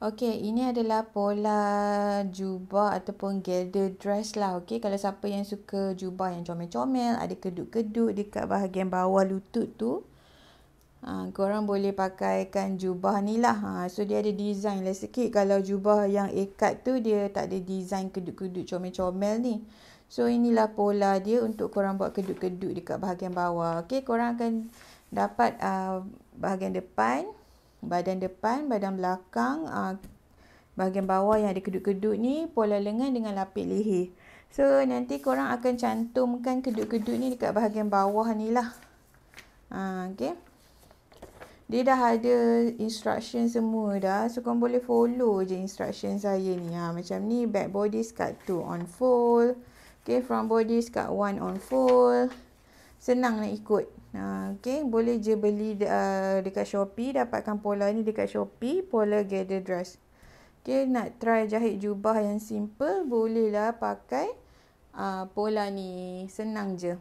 Okey, ini adalah pola jubah ataupun gather dress lah. Okey, kalau siapa yang suka jubah yang comel-comel, ada kedut-kedut dekat bahagian bawah lutut tu, korang boleh pakaikan jubah ni lah. So dia ada design lah sikit. Kalau jubah yang ikat tu dia tak ada design kedut-kedut comel-comel ni. So inilah pola dia untuk korang buat kedut-kedut dekat bahagian bawah. Okey, korang akan dapat bahagian depan, badan depan, badan belakang, bahagian bawah yang ada kedut-kedut ni, pola lengan dengan lapik leher. So nanti korang akan cantumkan kedut-kedut ni dekat bahagian bawah ni lah. Okay. Dia dah ada instruction semua dah. So korang boleh follow je instruction saya ni. Macam ni, back body skirt 2 on fold. Okay, front body skirt 1 on fold. Senang nak ikut. Okay, boleh je beli dekat Shopee. Dapatkan pola ni dekat Shopee. Pola gather dress. Okay, nak try jahit jubah yang simple. Bolehlah pakai pola ni. Senang je.